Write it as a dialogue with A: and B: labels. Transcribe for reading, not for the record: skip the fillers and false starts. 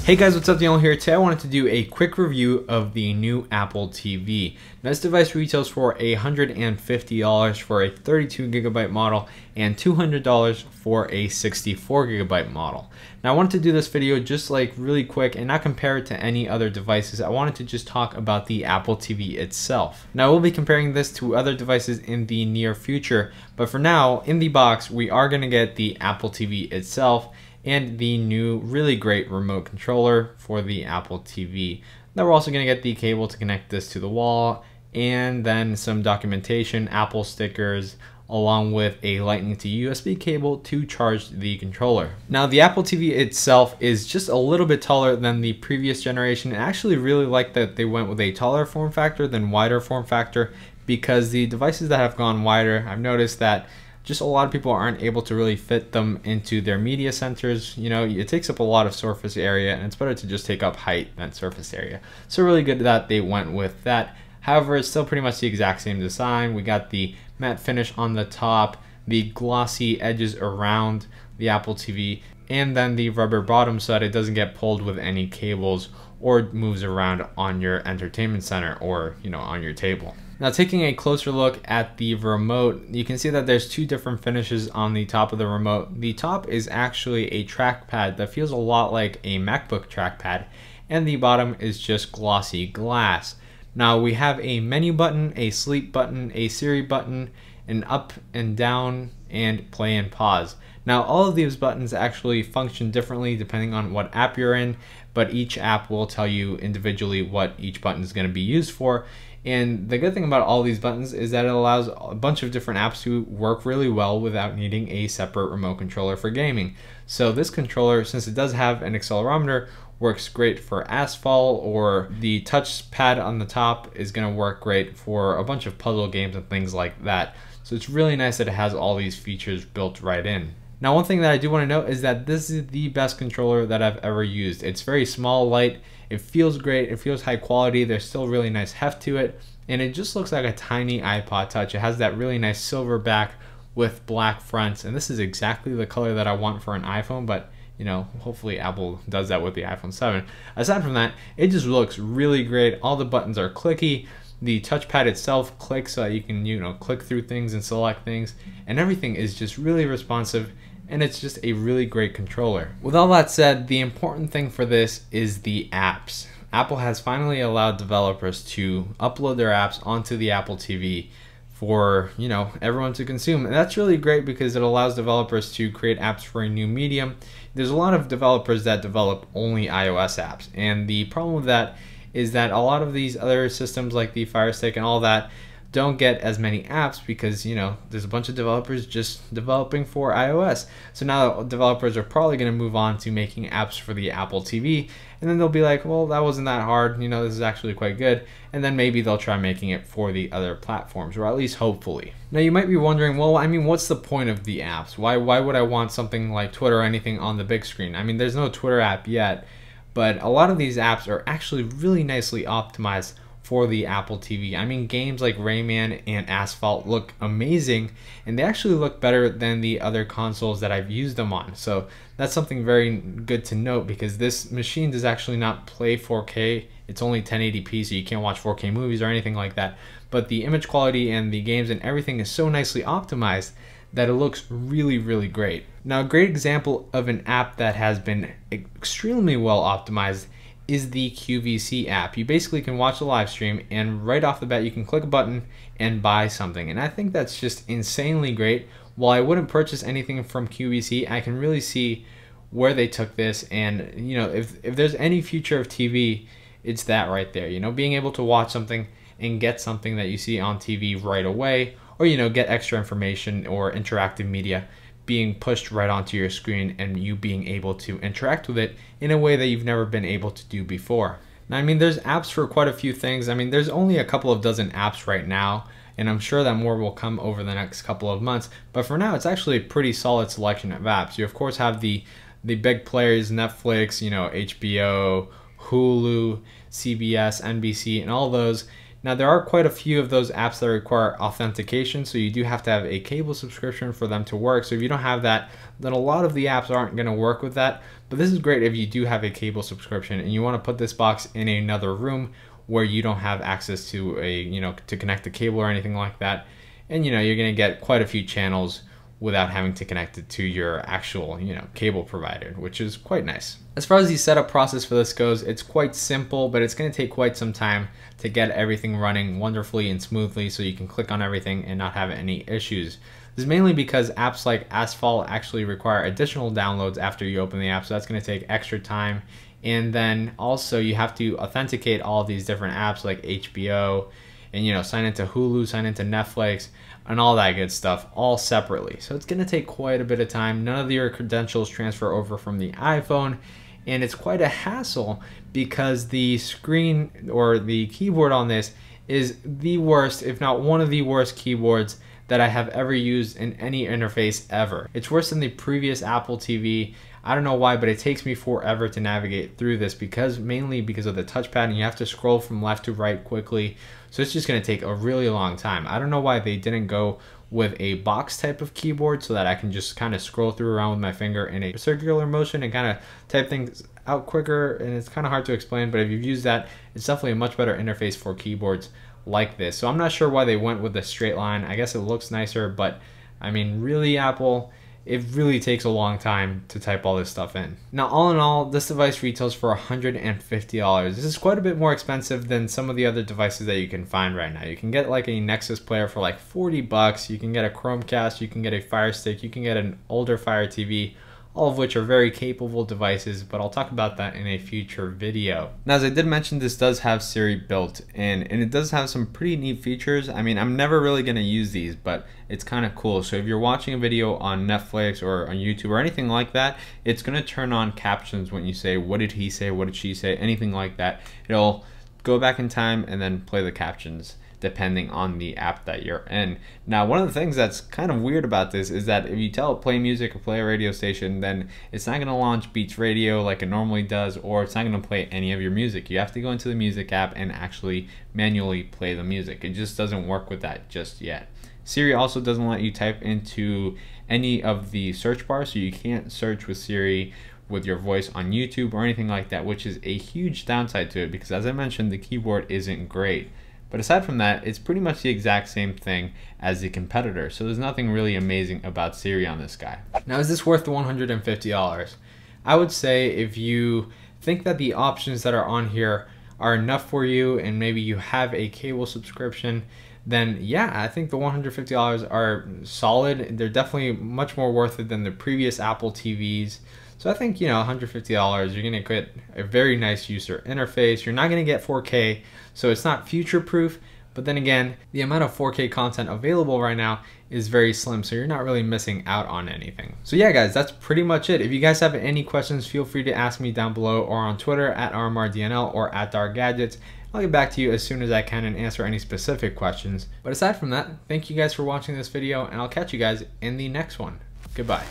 A: Hey guys, what's up? Daniel here. Today I wanted to do a quick review of the new Apple TV. Now, this device retails for $150 for a 32GB model and $200 for a 64GB model. Now I wanted to do this video just like really quick and not compare it to any other devices. I wanted to just talk about the Apple TV itself. Now I will be comparing this to other devices in the near future, but for now, in the box, we are going to get the Apple TV itself and the new really great remote controller for the Apple TV. Now we're also going to get the cable to connect this to the wall, and then some documentation, Apple stickers, along with a Lightning to USB cable to charge the controller. Now the Apple TV itself is just a little bit taller than the previous generation. I actually really like that they went with a taller form factor than wider form factor, because the devices that have gone wider, I've noticed that just a lot of people aren't able to really fit them into their media centers. You know, it takes up a lot of surface area, and it's better to just take up height than surface area. So really good that they went with that. However, it's still pretty much the exact same design. We got the matte finish on the top, the glossy edges around the Apple TV, and then the rubber bottom so that it doesn't get pulled with any cables or moves around on your entertainment center or, you know, on your table. Now, taking a closer look at the remote, you can see that there's two different finishes on the top of the remote. The top is actually a trackpad that feels a lot like a MacBook trackpad, and the bottom is just glossy glass. Now we have a menu button, a sleep button, a Siri button, an up and down, and play and pause. Now all of these buttons actually function differently depending on what app you're in, but each app will tell you individually what each button is going to be used for. And the good thing about all these buttons is that it allows a bunch of different apps to work really well without needing a separate remote controller for gaming. So this controller, since it does have an accelerometer, works great for Asphalt, or the touch pad on the top is going to work great for a bunch of puzzle games and things like that. So it's really nice that it has all these features built right in. Now, one thing that I do want to note is that this is the best controller that I've ever used. It's very small, light, it feels great, it feels high quality, there's still really nice heft to it, and it just looks like a tiny iPod Touch. It has that really nice silver back with black fronts, and this is exactly the color that I want for an iPhone, but you know, hopefully Apple does that with the iPhone 7. Aside from that, it just looks really great. All the buttons are clicky. The touchpad itself clicks so that you can, you know, click through things and select things, and everything is just really responsive, and it's just a really great controller. With all that said, the important thing for this is the apps. Apple has finally allowed developers to upload their apps onto the Apple TV for, you know, everyone to consume. And that's really great because it allows developers to create apps for a new medium. There's a lot of developers that develop only iOS apps, and the problem with that is that a lot of these other systems like the Fire Stick and all that don't get as many apps because, you know, there's a bunch of developers just developing for iOS. So now developers are probably going to move on to making apps for the Apple TV, and then they'll be like, well, that wasn't that hard, you know, this is actually quite good, and then maybe they'll try making it for the other platforms, or at least hopefully. Now you might be wondering, well, I mean, what's the point of the apps? Why would I want something like Twitter or anything on the big screen? I mean, there's no Twitter app yet, but a lot of these apps are actually really nicely optimized for the Apple TV. I mean, games like Rayman and Asphalt look amazing, and they actually look better than the other consoles that I've used them on. So that's something very good to note, because this machine does actually not play 4K. It's only 1080p, so you can't watch 4K movies or anything like that. But the image quality and the games and everything is so nicely optimized that it looks really, really great. Now, a great example of an app that has been extremely well optimized is the QVC app. You basically can watch the live stream, and right off the bat you can click a button and buy something, and I think that's just insanely great. While I wouldn't purchase anything from QVC, I can really see where they took this, and you know, if there's any future of TV, it's that right there. You know, being able to watch something and get something that you see on TV right away, or you know, get extra information or interactive media being pushed right onto your screen, and you being able to interact with it in a way that you've never been able to do before. Now, I mean, there's apps for quite a few things. I mean, there's only a couple of dozen apps right now, and I'm sure that more will come over the next couple of months. But for now, it's actually a pretty solid selection of apps. You of course have the big players, Netflix, you know, HBO, Hulu, CBS, NBC, and all those. Now there are quite a few of those apps that require authentication, so you do have to have a cable subscription for them to work. So if you don't have that, then a lot of the apps aren't going to work with that. But this is great if you do have a cable subscription and you want to put this box in another room where you don't have access to to connect the cable or anything like that. And you're going to get quite a few channels without having to connect it to your actual, cable provider, which is quite nice. As far as the setup process for this goes, it's quite simple, but it's going to take quite some time to get everything running wonderfully and smoothly so you can click on everything and not have any issues. This is mainly because apps like Asphalt actually require additional downloads after you open the app, so that's going to take extra time. And then also you have to authenticate all of these different apps like HBO and sign into Hulu, sign into Netflix, and all that good stuff all separately. So it's going to take quite a bit of time. None of your credentials transfer over from the iPhone, and it's quite a hassle because the screen or the keyboard on this is the worst, if not one of the worst keyboards that I have ever used in any interface ever. It's worse than the previous Apple TV. I don't know why, but it takes me forever to navigate through this mainly because of the touchpad, and you have to scroll from left to right quickly. So it's just going to take a really long time. I don't know why they didn't go with a box type of keyboard so that I can just kind of scroll through around with my finger in a circular motion and kind of type things out quicker. And it's kind of hard to explain, but if you've used that, it's definitely a much better interface for keyboards like this. So I'm not sure why they went with the straight line. I guess it looks nicer, but I mean, really, Apple, it really takes a long time to type all this stuff in. Now, all in all, this device retails for $150. This is quite a bit more expensive than some of the other devices that you can find right now. You can get like a Nexus player for like 40 bucks. You can get a Chromecast, you can get a Fire Stick, you can get an older Fire TV, all of which are very capable devices, but I'll talk about that in a future video. Now, as I did mention, this does have Siri built in, and it does have some pretty neat features. I mean, I'm never really gonna use these, but it's kind of cool. So if you're watching a video on Netflix or on YouTube or anything like that, it's gonna turn on captions when you say, what did he say, what did she say, anything like that. It'll go back in time and then play the captions depending on the app that you're in. Now, one of the things that's kind of weird about this is that if you tell it play music or play a radio station, then it's not gonna launch Beats Radio like it normally does, or it's not gonna play any of your music. You have to go into the music app and actually manually play the music. It just doesn't work with that just yet. Siri also doesn't let you type into any of the search bars, so you can't search with Siri with your voice on YouTube or anything like that, which is a huge downside to it because, as I mentioned, the keyboard isn't great. But aside from that, it's pretty much the exact same thing as the competitor, so there's nothing really amazing about Siri on this guy. Now, is this worth the $150? I would say if you think that the options that are on here are enough for you and maybe you have a cable subscription, then yeah, I think the $150 are solid. They're definitely much more worth it than the previous Apple TVs. So I think, $150, you're gonna get a very nice user interface. You're not gonna get 4K, so it's not future-proof, but then again, the amount of 4K content available right now is very slim, so you're not really missing out on anything. So yeah, guys, that's pretty much it. If you guys have any questions, feel free to ask me down below or on Twitter at RMRDNL or at DarkGadgets. I'll get back to you as soon as I can and answer any specific questions. But aside from that, thank you guys for watching this video, and I'll catch you guys in the next one. Goodbye.